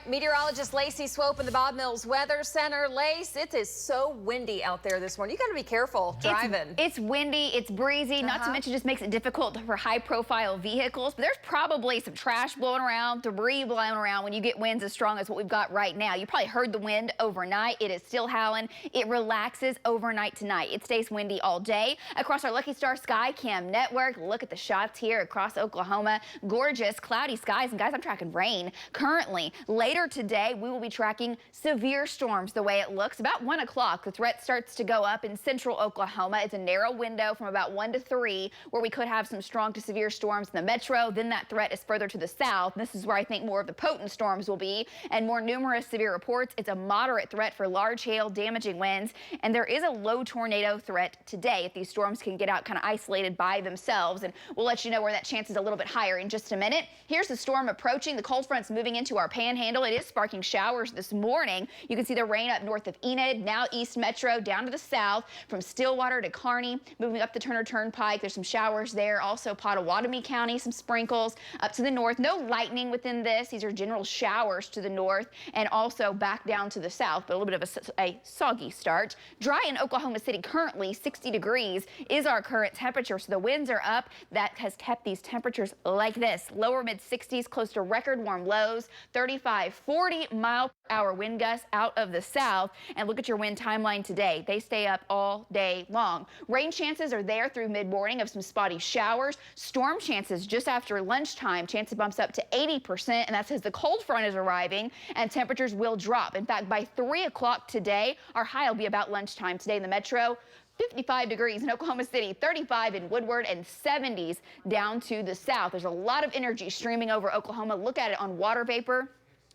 Meteorologist Lacey Swope in the Bob Mills Weather Center. Lace, it is so windy out there this morning. You got to be careful driving. It's windy, it's breezy, not to mention just makes it difficult for high-profile vehicles. But there's probably some trash blowing around, debris blowing around when you get winds as strong as what we've got right now. You probably heard the wind overnight. It is still howling. It relaxes overnight tonight. It stays windy all day. Across our Lucky Star Sky Cam network, look at the shots here across Oklahoma. Gorgeous cloudy skies. And guys, I'm tracking rain currently. Later today, we will be tracking severe storms the way it looks. About 1 o'clock, the threat starts to go up in central Oklahoma. It's a narrow window from about 1 to 3 where we could have some strong to severe storms in the metro. Then that threat is further to the south. This is where I think more of the potent storms will be and more numerous severe reports. It's a moderate threat for large hail, damaging winds, and there is a low tornado threat today if these storms can get out kind of isolated by themselves. And we'll let you know where that chance is a little bit higher in just a minute. Here's the storm approaching. The cold front's moving into our panhandle. It is sparking showers this morning. You can see the rain up north of Enid, now East Metro, down to the south, from Stillwater to Kearney, moving up the Turner Turnpike. There's some showers there. Also Pottawatomie County, some sprinkles up to the north. No lightning within this. These are general showers to the north and also back down to the south, but a little bit of a soggy start. Dry in Oklahoma City currently, 60 degrees is our current temperature. So the winds are up. That has kept these temperatures like this. Lower mid 60s, close to record warm lows, 40-mile-per-hour wind gusts out of the south. And look at your wind timeline today. They stay up all day long. Rain chances are there through mid-morning of some spotty showers. Storm chances just after lunchtime. Chance bumps up to 80%, and that's as the cold front is arriving and temperatures will drop. In fact, by 3 o'clock today, our high will be about lunchtime today in the metro. 55 degrees in Oklahoma City, 35 in Woodward, and 70s down to the south. There's a lot of energy streaming over Oklahoma. Look at it on water vapor.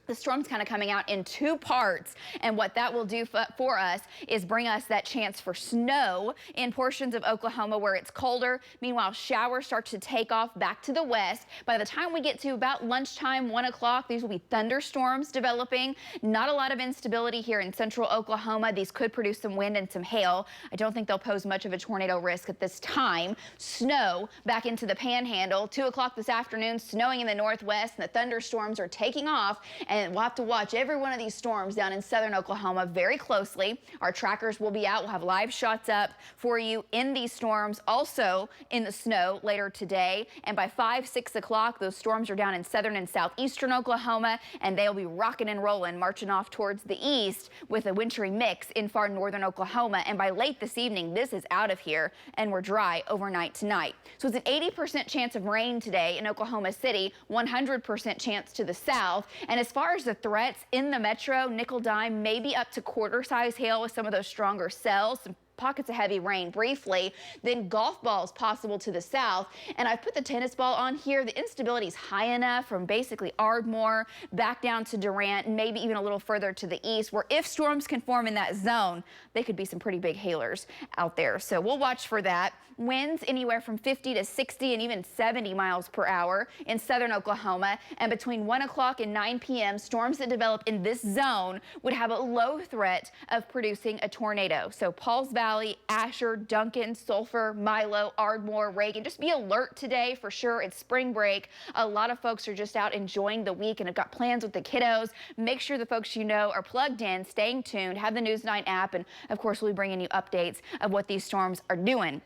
The storm's kind of coming out in 2 parts, and what that will do for us is bring us that chance for snow in portions of Oklahoma where it's colder. Meanwhile, showers start to take off back to the west. By the time we get to about lunchtime, 1 o'clock, these will be thunderstorms developing. Not a lot of instability here in central Oklahoma. These could produce some wind and some hail. I don't think they'll pose much of a tornado risk at this time. Snow back into the panhandle. 2 o'clock this afternoon, snowing in the northwest, and the thunderstorms are taking off. And we'll have to watch every one of these storms down in southern Oklahoma very closely. Our trackers will be out. We'll have live shots up for you in these storms, also in the snow later today. And by 5, 6 o'clock, those storms are down in southern and southeastern Oklahoma, and they'll be rocking and rolling, marching off towards the east with a wintry mix in far northern Oklahoma. And by late this evening, this is out of here, and we're dry overnight tonight. So it's an 80% chance of rain today in Oklahoma City, 100% chance to the south. And as far as the threats in the metro, nickel dime, maybe up to quarter-size hail with some of those stronger cells. Some pockets of heavy rain briefly, then golf balls possible to the south. And I've put the tennis ball on here. The instability is high enough from basically Ardmore back down to Durant, and maybe even a little further to the east, where if storms can form in that zone, they could be some pretty big hailers out there. So we'll watch for that. Winds anywhere from 50 to 60 and even 70 miles per hour in southern Oklahoma. And between 1 o'clock and 9 p.m., storms that develop in this zone would have a low threat of producing a tornado. So Pauls Valley, Asher, Duncan, Sulphur, Milo, Ardmore, Reagan. Just be alert today for sure. It's spring break. A lot of folks are just out enjoying the week and have got plans with the kiddos. Make sure the folks you know are plugged in, staying tuned, have the News 9 app, and of course we'll be bringing you updates of what these storms are doing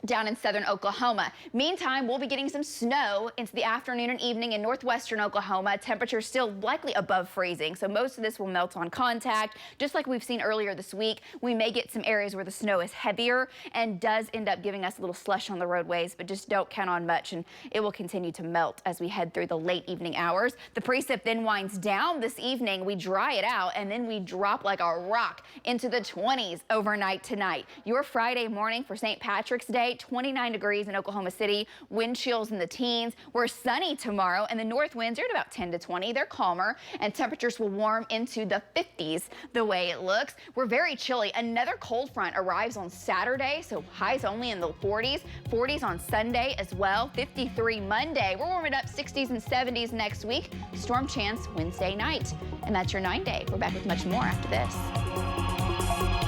down in southern Oklahoma. Meantime, we'll be getting some snow into the afternoon and evening in northwestern Oklahoma. Temperatures still likely above freezing, so most of this will melt on contact. Just like we've seen earlier this week, we may get some areas where the snow is heavier and does end up giving us a little slush on the roadways, but just don't count on much, and it will continue to melt as we head through the late evening hours. The precip then winds down this evening. We dry it out, and then we drop like a rock into the 20s overnight tonight. Your Friday morning for St. Patrick's Day, 29 degrees in Oklahoma City, wind chills in the teens. We're sunny tomorrow, and the north winds are at about 10 to 20. They're calmer, and temperatures will warm into the 50s the way it looks. We're very chilly. Another cold front arrives on Saturday, so highs only in the 40s. 40s on Sunday as well. 53 Monday. We're warming up 60s and 70s next week. Storm chance Wednesday night. And that's your 9-day. We're back with much more after this.